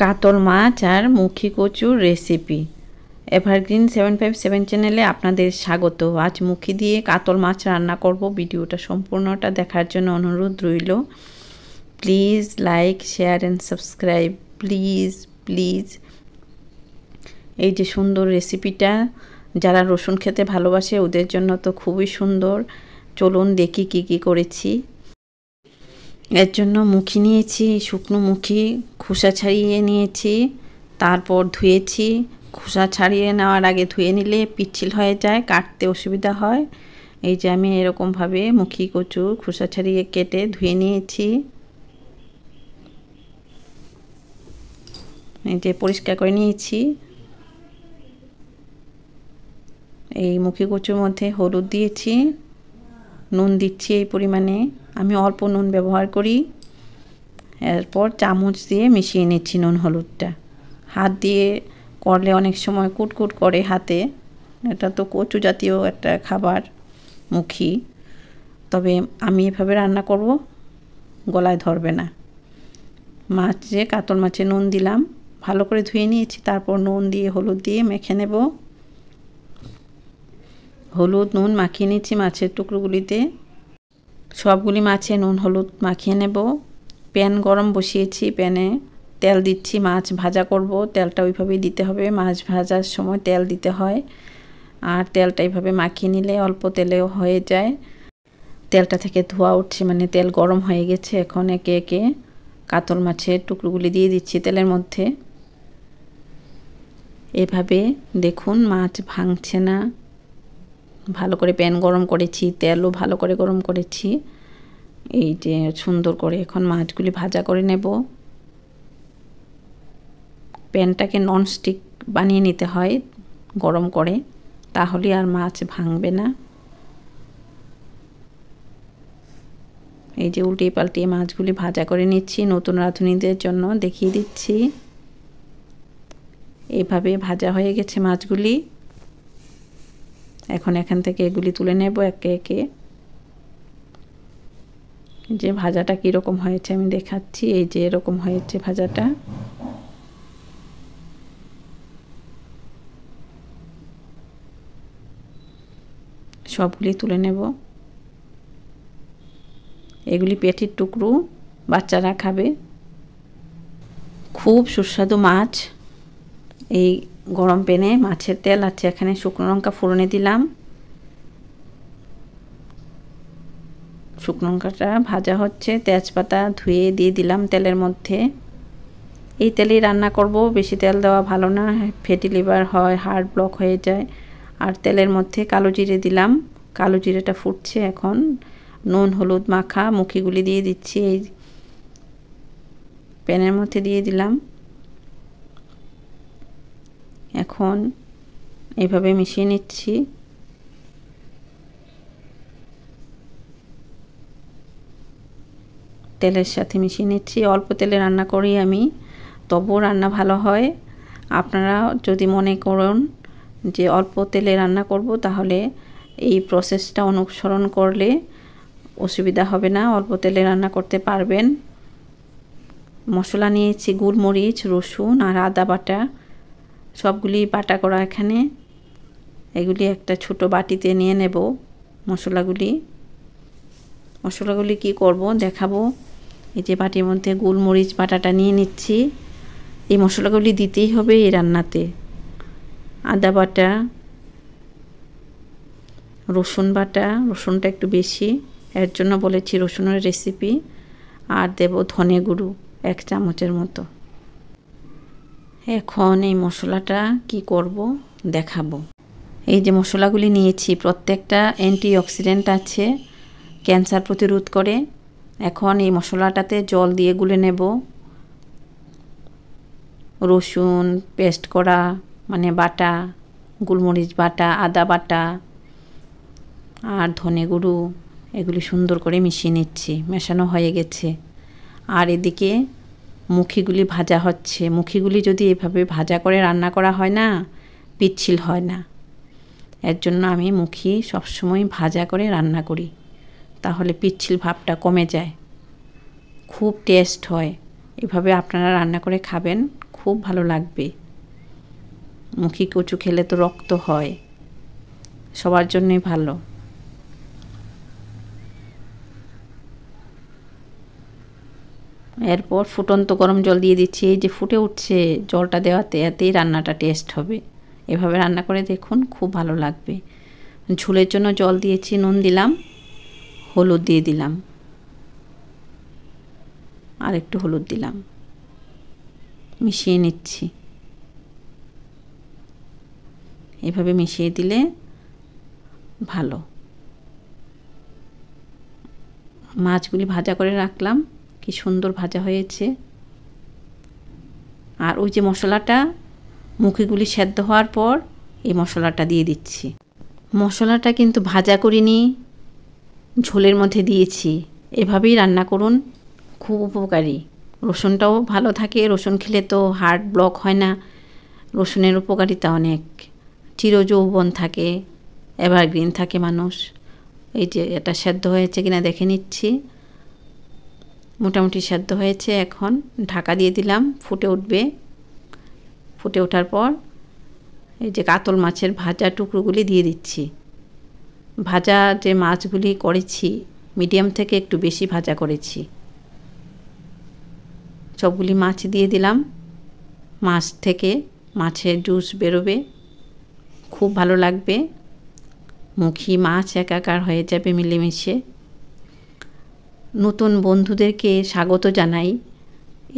কাতল মাছ আর মুখী কচুর রেসিপি। এভারগ্রিন 757 চ্যানেলে আপনাদের স্বাগত। আজ মুখী দিয়ে কাতল মাছ রান্না করব। ভিডিওটা সম্পূর্ণটা দেখার জন্য অনুরোধ রইল। Please like, share and subscribe, please please. এই যে সুন্দর রেসিপিটা, যারা রসুন খেতে ভালোবাসে ওদের জন্য তো খুবই সুন্দর। চলুন দেখি কি কি করেছি। এর জন্য মুখী নিয়েছি, শুকনো মুখী, খোসা ছাড়িয়ে নিয়েছি, তারপর ধুয়েছি। খোসা ছাড়িয়ে নেওয়ার আগে ধুয়ে নিলে পিচ্ছিল হয়ে যায়, কাটতে অসুবিধা হয়। এই যে আমি এরকমভাবে মুখী কচু খোসা ছাড়িয়ে কেটে ধুয়ে নিয়েছি। এই যে পরিষ্কার করে নিয়েছি। এই মুখী কচুর মধ্যে হলুদ দিয়েছি, নুন দিচ্ছি এই পরিমাণে। আমি অল্প নুন ব্যবহার করি। এরপর চামচ দিয়ে মিশিয়ে নিচ্ছি নুন হলুদটা। হাত দিয়ে করলে অনেক সময় কুটকুট করে হাতে। এটা তো কচু জাতীয় একটা খাবার মুখী, তবে আমি এভাবে রান্না করব, গলায় ধরবে না। মাছে কাতল মাছে নুন দিলাম, ভালো করে ধুয়ে নিয়েছি। তারপর নুন দিয়ে হলুদ দিয়ে মেখে নেব। হলুদ নুন মাখিয়ে নিচ্ছি মাছের টুকরোগুলিতে। সবগুলি মাছে নুন হলুদ মাখিয়ে নেব। প্যান গরম বসিয়েছি, প্যানে তেল দিচ্ছি। মাছ ভাজা করব, তেলটা ওইভাবেই দিতে হবে। মাছ ভাজার সময় তেল দিতে হয়, আর তেলটা এইভাবে মাখিয়ে নিলে অল্প তেলেও হয়ে যায়। তেলটা থেকে ধোঁয়া উঠছে, মানে তেল গরম হয়ে গেছে। এখন একে একে কাতল মাছের টুকরোগুলি দিয়ে দিচ্ছি তেলের মধ্যে। এভাবে দেখুন মাছ ভাঙছে না। ভালো করে প্যান গরম করেছি, তেলও ভালো করে গরম করেছি। এই যে সুন্দর করে এখন মাছগুলি ভাজা করে নেব। প্যানটাকে ননস্টিক বানিয়ে নিতে হয় গরম করে, তাহলে আর মাছ ভাঙবে না। এই যে উল্টিয়ে পাল্টিয়ে মাছগুলি ভাজা করে নিচ্ছি। নতুন রাঁধুনিদের জন্য দেখিয়ে দিচ্ছি। এইভাবে ভাজা হয়ে গেছে মাছগুলি। এখন এখান থেকে এগুলি তুলে নেব একে একে। যে ভাজাটা কীরকম হয়েছে আমি দেখাচ্ছি। এই যে এরকম হয়েছে ভাজাটা। সবগুলি তুলে নেব। এগুলি পেটির টুকরো, বাচ্চারা খাবে। খুব সুস্বাদু মাছ। এই গরম প্যানে মাছের তেল আছে, এখানে শুকনো লঙ্কা ফোড়নে দিলাম। শুকনো লঙ্কাটা ভাজা হচ্ছে, তেজপাতা ধুয়ে দিয়ে দিলাম তেলের মধ্যে। এই তেলেই রান্না করব, বেশি তেল দেওয়া ভালো না, ফ্যাটি লিভার হয়, হার্ট ব্লক হয়ে যায়। আর তেলের মধ্যে কালো জিরে দিলাম। কালো জিরেটা ফুটছে, এখন নুন হলুদ মাখা মুখীগুলি দিয়ে দিচ্ছি। এই প্যানের মধ্যে দিয়ে দিলাম। এখন এইভাবে মিশিয়ে নিচ্ছি। তেলের সাথে মিশিয়ে নিচ্ছি। অল্প তেলে রান্না করি আমি, তবুও রান্না ভালো হয়। আপনারা যদি মনে করুন যে অল্প তেলে রান্না করব, তাহলে এই প্রসেসটা অনুসরণ করলে অসুবিধা হবে না, অল্প তেলে রান্না করতে পারবেন। মশলা নিয়েছি গোলমরিচ, রসুন আর আদা বাটা, সবগুলি বাটা করা এখানে। এগুলি একটা ছোট বাটিতে নিয়ে নেব মশলাগুলি কি করব দেখাবো। এই যে বাটির মধ্যে গোলমরিচ বাটাটা নিয়ে নিচ্ছি। এই মশলাগুলি দিতেই হবে এই রান্নাতে। আদা বাটা, রসুন বাটা, রসুনটা একটু বেশি, এর জন্য বলেছি রসুনের রেসিপি। আর দেব ধনে গুঁড়ো 1 চামচের মতো। এখন এই মশলাটা কি করব দেখাবো। এই যে মশলাগুলি নিয়েছি, প্রত্যেকটা অ্যান্টিঅক্সিডেন্ট আছে, ক্যান্সার প্রতিরোধ করে। এখন এই মশলাটাতে জল দিয়ে গুলে নেব। রসুন পেস্ট করা মানে বাটা, গোলমরিচ বাটা, আদা বাটা আর ধনে গুঁড়ো, এগুলি সুন্দর করে মিশিয়ে নিচ্ছি। মেশানো হয়ে গেছে। আর এদিকে মুখীগুলি ভাজা হচ্ছে। মুখীগুলি যদি এভাবে ভাজা করে রান্না করা হয় না, পিচ্ছিল হয় না। এর জন্য আমি মুখী সবসময় ভাজা করে রান্না করি, তাহলে পিচ্ছিল ভাবটা কমে যায়, খুব টেস্ট হয়। এভাবে আপনারা রান্না করে খাবেন, খুব ভালো লাগবে। মুখী কচু খেলে তো রক্ত হয়, সবার জন্যই ভালো। এরপর ফুটন্ত গরম জল দিয়ে দিচ্ছি। এই যে ফুটে উঠছে জলটা দেওয়াতে, এতেই রান্নাটা টেস্ট হবে। এভাবে রান্না করে দেখুন, খুব ভালো লাগবে। ঝোলের জন্য জল দিয়েছি, নুন দিলাম, হলুদ দিয়ে দিলাম, আর একটু হলুদ দিলাম, মিশিয়ে নিচ্ছি। এভাবে মিশিয়ে দিলে ভালো। মাছগুলি ভাজা করে রাখলাম, কি সুন্দর ভাজা হয়েছে। আর ওই যে মশলাটা, মুখিগুলি সেদ্ধ হওয়ার পর এই মশলাটা দিয়ে দিচ্ছি। মশলাটা কিন্তু ভাজা করিনি, ঝোলের মধ্যে দিয়েছি। এভাবেই রান্না করুন, খুব উপকারী। রসুনটাও ভালো থাকে, রসুন খেলে তো হার্ট ব্লক হয় না। রসুনের উপকারিতা অনেক, চিরযৌবন থাকে, এভারগ্রিন থাকে মানুষ। এই যে এটা সেদ্ধ হয়েছে কিনা দেখে নিচ্ছি, মোটামুটি সেদ্ধ হয়েছে। এখন ঢাকা দিয়ে দিলাম, ফুটে উঠবে। ফুটে ওঠার পর এই যে কাতল মাছের ভাজা টুকরোগুলি দিয়ে দিচ্ছি। ভাজা যে মাছগুলি করেছি, মিডিয়াম থেকে একটু বেশি ভাজা করেছি। সবগুলি মাছ দিয়ে দিলাম। মাছ থেকে মাছের জুস বেরোবে, খুব ভালো লাগবে। মুখী মাছ একাকার হয়ে যাবে মিলেমিশে। নতুন বন্ধুদেরকে স্বাগত জানাই।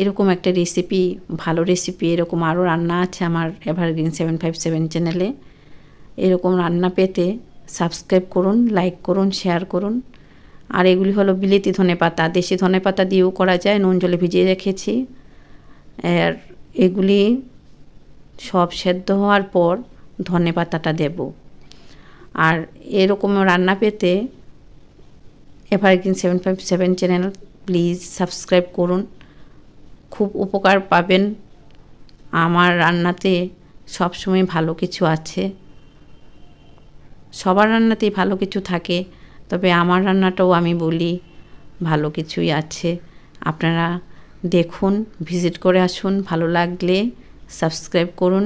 এরকম একটা রেসিপি, ভালো রেসিপি, এরকম আরও রান্না আছে আমার এভারগ্রিন 757 চ্যানেলে। এরকম রান্না পেতে সাবস্ক্রাইব করুন, লাইক করুন, শেয়ার করুন। আর এগুলি হলো বিলেতি ধনেপাতা, দেশি ধনেপাতা দিয়েও করা যায়, নুন জলে ভিজিয়ে রেখেছি। আর এগুলি সব সেদ্ধ হওয়ার পর ধনেপাতাটা দেব। আর এরকম রান্না পেতে এভারগ্রিন 757 চ্যানেল প্লিজ সাবস্ক্রাইব করুন, খুব উপকার পাবেন। আমার রান্নাতে সবসময় ভালো কিছু আছে, সবার রান্নাতেই ভালো কিছু থাকে, তবে আমার রান্নাটাও আমি বলি ভালো কিছুই আছে। আপনারা দেখুন, ভিজিট করে আসুন, ভালো লাগলে সাবস্ক্রাইব করুন।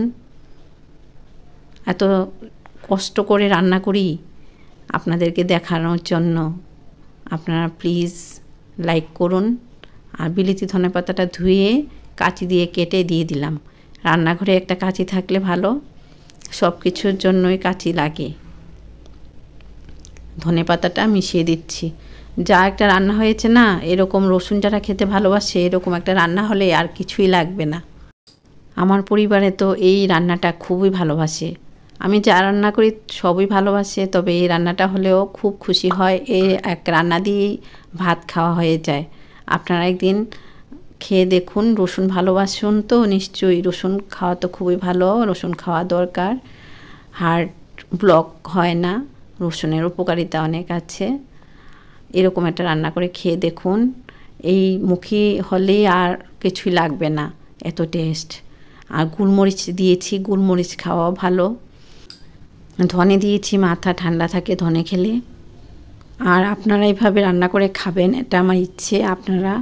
এত কষ্ট করে রান্না করি আপনাদেরকে দেখানোর জন্য। আপনারা প্লিজ লাইক করুন। আর বিলেতি ধনেপাতাটা ধুয়ে কাঁচি দিয়ে কেটে দিয়ে দিলাম। রান্নাঘরে একটা কাঁচি থাকলে ভালো, সব কিছুর জন্যই কাঁচি লাগে। ধনেপাতাটা মিশিয়ে দিচ্ছি। যা একটা রান্না হয়েছে না, এরকম রসুন যারা খেতে ভালোবাসে, এরকম একটা রান্না হলে আর কিছুই লাগবে না। আমার পরিবারে তো এই রান্নাটা খুবই ভালোবাসে। আমি যা রান্না করি সবই ভালোবাসে, তবে এই রান্নাটা হলেও খুব খুশি হয়। এই এক রান্না দিয়েই ভাত খাওয়া হয়ে যায়। আপনারা একদিন খেয়ে দেখুন। রসুন ভালোবাসুন তো নিশ্চয়ই, রসুন খাওয়া তো খুবই ভালো, রসুন খাওয়া দরকার। হার্ট ব্লক হয় না, রসুনের উপকারিতা অনেক আছে। এরকম একটা রান্না করে খেয়ে দেখুন। এই মুখী হলেই আর কিছুই লাগবে না, এত টেস্ট। আর গোলমরিচ দিয়েছি, গোলমরিচ খাওয়াও ভালো। ধনে দিয়েছি, মাথা ঠান্ডা থাকে ধনে খেলে। আর আপনারা এইভাবে রান্না করে খাবেন, এটা আমার ইচ্ছে। আপনারা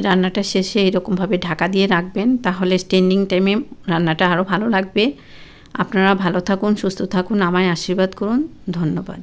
রান্নাটা শেষে এরকমভাবে ঢাকা দিয়ে রাখবেন, তাহলে স্ট্যান্ডিং টাইমে রান্নাটা আরও ভালো লাগবে। আপনারা ভালো থাকুন, সুস্থ থাকুন, আমায় আশীর্বাদ করুন। ধন্যবাদ।